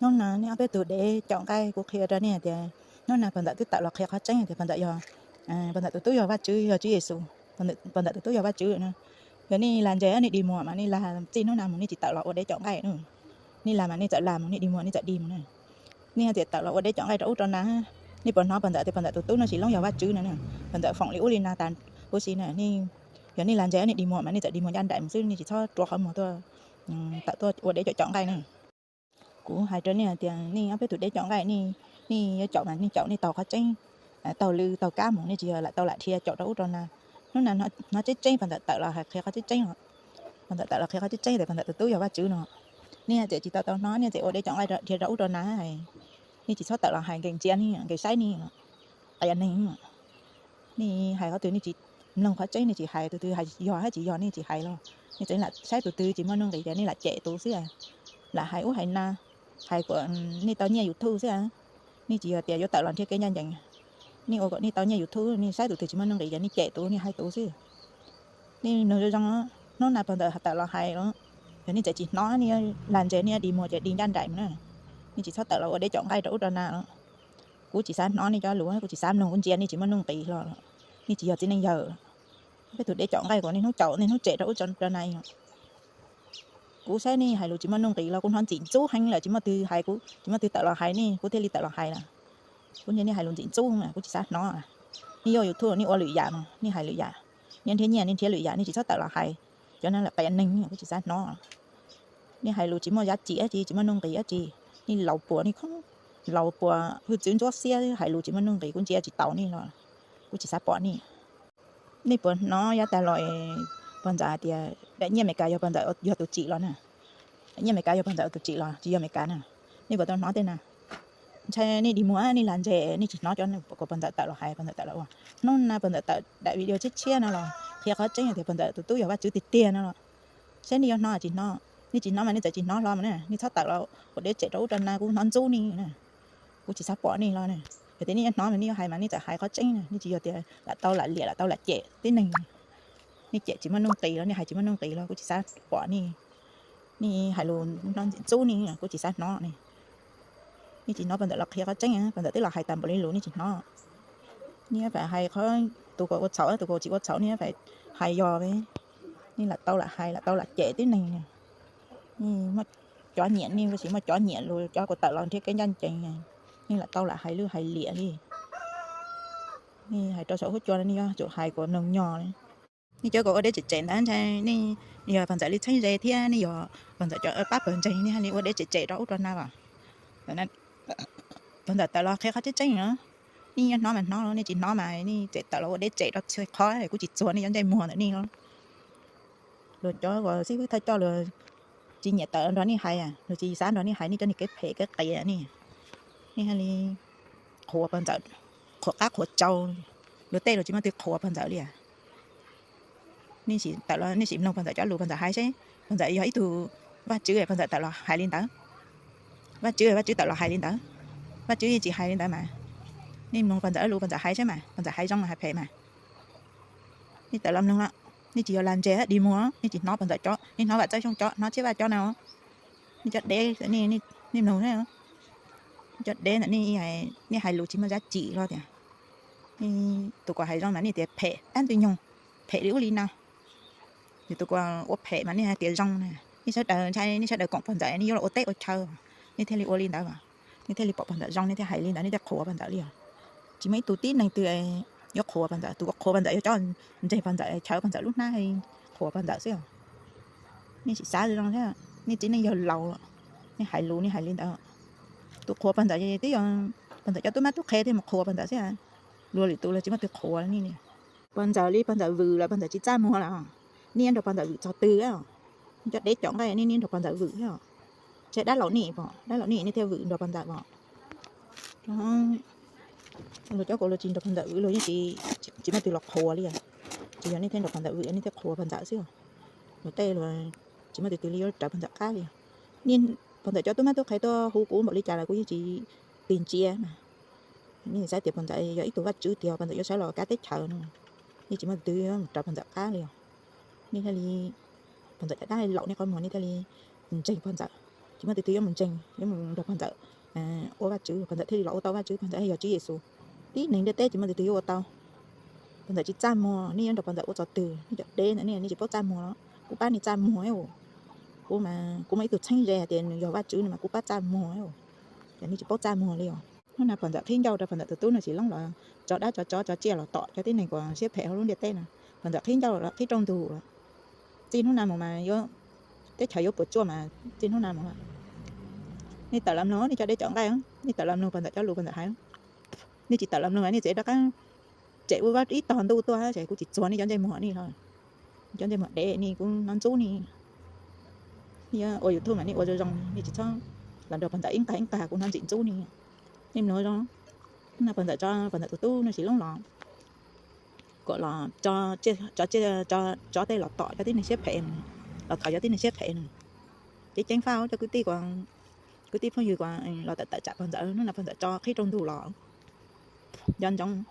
nó là nè bây từ để chọn cái cuộc kia đó nè thì nó là phần đại tự tạo là kia khó tránh thì phần đại giờ phần đại tự tự giờ bắt chữ giờ chữ Giêsu phần đại tự tự giờ bắt chữ nữa cái này làm gì này đi mua mà này là tin nó làm này chỉ tạo là để chọn cái nữa này làm mà này chạy làm này đi mua này chạy đi mà này thì tạo là để chọn cái đâu cho nó này bọn nó phần đại thì phần đại tự nó chỉ long giờ bắt chữ nữa nè phần đại phòng liễu lên là tàn bố xí này này cái này làm gì này đi mua mà này chạy đi mua ăn đại một xíu này chỉ cho trò không mà thôi tạo tôi để chọn cái nữa của hai đứa này thì này áp tụi để chọn cái này chọn này tàu khó tránh tàu lư tàu cá một này chỉ là tàu lại thì chọn đâu cho nó là nó chết tránh phần tự là khi khó chết tránh rồi phần tự là khi khó chết tránh thì phần tự tối giờ ba chữ nó nè chỉ tao nói nè chỉ ở đây chọn cái thì đâu cho nó này nè chỉ sót tự là hai cái chén này cái sai này ai này nè hai có từ nè chỉ nông khó tránh nè chỉ hai từ hai chỉ giò nè chỉ hai lo nè chỉ là sai từ chỉ mà nông cái này là trẻ tú xí à là hai ú hai na hai của ni tao nghe YouTube chứ à ni chỉ là tiền vô tạo làm thiết kế nhanh chẳng ni ô gọi ni tao nghe YouTube ni sai từ chỉ mà nông cái ni trẻ tú ni hai tú chứ ni nói rằng nó là phần tạo là hai đó thì ni chỉ nói ni làm gì ni đi mua chỉ đi nhanh đại mà ni chỉ sót tạo là để chọn cái chỗ đó nào cú chỉ sáng nói ni cho lúa cú chỉ sáng nông con chén ni chỉ mà nông kỳ rồi ni chỉ giờ chỉ nên giờ cái từ để chọn cái của ni nó chọn ni nó trẻ chỗ cho này cú sai ni hai lúa chỉ mà nông kỳ là con hoàn chỉnh chú hành là chỉ mà từ hai cú chỉ mà từ tạo là hai ni cú theo li tạo là hai là cú như ni hai lúa chỉnh chú mà cú chỉ sáng nó à ni vô YouTube ni ô lưỡi giả mà ni hai lưỡi giả nhân thế nhiên ni thế lưỡi giả ni chỉ sót tạo là hai cho nên là cái anh ninh cú chỉ sáng nó ni hai lúa chỉ mà giá trị chỉ mà nông kỳ chỉ ni lẩu bùa ni không lẩu bùa cứ chuyển cho xe hai lúa chỉ mà nông kỳ cũng chỉ tàu ni rồi cú chỉ sáng bỏ ni bữa nó giá tài loại bây giờ thì đã nhiên mấy cái bây giờ giờ tụi chị rồi nè nhiên mấy cái bây giờ tụi chị rồi chỉ giờ mấy cái nè ni bữa tao nói thế nè chơi ni đi mua ni làm gì ni chỉ nói cho nó có bây giờ tạo là hay bây giờ tạo là nó là bây giờ tạo đại video chết chia nó là thì có chơi thì bây giờ tụi tôi giờ bắt chữ tiền nó sẽ ni nó chỉ nó ni chỉ nó mà ni chỉ nó lo mà nè ni thoát tạo là có để chạy đấu trên na cũng non chú ni nè cũng chỉ sắp bỏ ni lo nè thì ni nói mà ni hay mà ni hay có chơi nè ni chỉ giờ thì là tao lại liệt là tao lại chạy thế này ni chạy chỉ mà nông kỳ đó ni hay chỉ mà nông kỳ đó cũng chỉ sát quả ni hay luôn non chú ni cũng chỉ sát nó này ni chỉ nó bây giờ là khi có tránh á bây giờ tức là hay tầm bự luôn ni chỉ nó ni phải hay có tụi cô sáu tụi cô chỉ có sáu ni phải hay do với ni là tao là chạy thế này nè ni mà chó nhện ni chỉ mà chó nhện luôn cho cô tự làm thiết cái nhanh chừng này ni là tao là hay lưu hay lịa đi ni hay cho số cho ni chỗ hay của nông nhỏ này ni cho cô ở đây chỉ chạy单才你giờ phần giải lý thấy gì thì ni giờ phần giải cho bắt phần chạy ni hay ở đây chỉ chạy đó cho nào à nên phần giải tại lo khai khó chạy nữa ni nó mà nó ni chỉ nó mà ni chạy tại lo ở đây chạy đó chơi khó thì cũng chỉ cho ni chạy mua nữa ni nó rồi cho gọi xí thay cho rồi chỉ nhẹ tại đó ni hay à rồi chỉ sáng đó ni hay ni cho ni cái phê cái cây ni ni hay ni khổ phần giải khổ cá khổ trâu rồi tê rồi chỉ mà từ khổ phần giải đi à ni chỉ tạo là ni chỉ nông phần giải cho lúa phần giải hai chứ phần giải giờ ít từ vắt chữ phần giải tạo là hai lên tớ vắt chữ tạo là hai lên tớ vắt chữ chỉ hai lên tớ mà ni nông phần giải lúa phần giải hai chứ mà phần giải hai trong là hai phê mà ni tạo làm nông ạ ni chỉ làm chế đi mua ni chỉ nói phần giải cho ni nói vậy cho không cho nó chế vào cho nào ni chặt đế ni nông đấy chặt đế là ni hai lúa chỉ mà giá trị thôi thì ni tụi quả hai trong mà ni để phê ăn tùy nhung phê liễu li nào thì tôi qua ốp phê mà ni hai tiền rong này ni sẽ đợi trai ni sẽ đợi cộng phần giải ni vô là ốp tết ốp chơi ni theo li ốp linh đó mà ni theo li bỏ phần giải rong ni theo hai linh đó ni theo khổ phần giải liền chỉ mấy tụi tít này từ vô khổ phần giải tụi khổ phần giải cho chơi phần giải chơi phần giải lúc nào hay khổ phần giải xíu ni chỉ xả rong thế ni chỉ nên giờ lầu ni hai lú ni hai linh đó tụi khổ phần giải tí phần giải cho tụi má tụi khé thì một khổ phần giải xíu luôn thì tụi là chỉ mà tụi khổ ni nè phần giải vừa là phần giải chỉ cha mua là ni ăn được phần giải vừa cho tư á cho để chọn cái ni được phần giải vừa á chạy đá lẩu nỉ bỏ đá lẩu nỉ ni theo vừa được phần giải bỏ rồi cho cô là chỉ được phần giải vừa rồi chỉ mà từ lọc khổ đi à chỉ là ni thêm được phần giải vừa ni theo khổ phần giải xíu rồi tê rồi chỉ mà từ ly trả phần giải khác đi ni phần giải cho tôi thấy tôi hú cú một ly trà là cũng chỉ tiền chia mà ni sai tiền phần giải giờ ít tôi vắt chữ tiền phần giải cho sai là cá tết chờ nữa ni chỉ mà từ trả phần giải khác đi ni thay li phần giải đã lẩu ni con mồi ni thay li chơi phần giải chỉ mà từ mình chênh nếu mình đọc phần tự ô ba chữ phần tự thì là ô tao ba chữ phần tự hay là chữ Giêsu tí nên để chỉ mà từ ô tao phần tự chỉ cha mùa ni đọc phần tự ô cho từ ni đọc đê nữa ni chỉ có cha mùa đó cú ba ni cha mùa ấy cú mà cú mấy từ chênh rè tiền giờ ba chữ mà cú ba cha mùa ấy thì ni chỉ có cha mùa liền nó là phần tự thiên nhau phần tự tú nó chỉ lắm là cho đá cho chia là tọ cho tí này còn xếp phèo luôn để tên nè phần tự thiên nhau là cái trong tù tin nó nằm mà vô cái chạy vô bột chua mà tin nó nằm mà ni tự làm nó ni cho để chọn cái không ni tự làm nó phần tự cho luôn phần tự hay không ni chỉ tự làm nó ni sẽ đó cái chạy vô bắt ít toàn tu ha chạy cũng chỉ cho ni cho chạy mỏ ni thôi cho chạy mỏ để ni cũng non chú ni ôi thôi mà ni ôi rồi rong ni chỉ cho lần đầu phần tự in cả cũng non chỉnh chú ni em nói đó là phần tự cho phần tự tu nó chỉ lông lọ gọi là cho tay lọt tỏi cho tí này xếp phèn lọt tỏi cho tí này xếp phèn chỉ chén phao cho cứ tí phong như còn lọt tại chặt phần tự nó là phần tự cho khi trong tủ lọ dân trong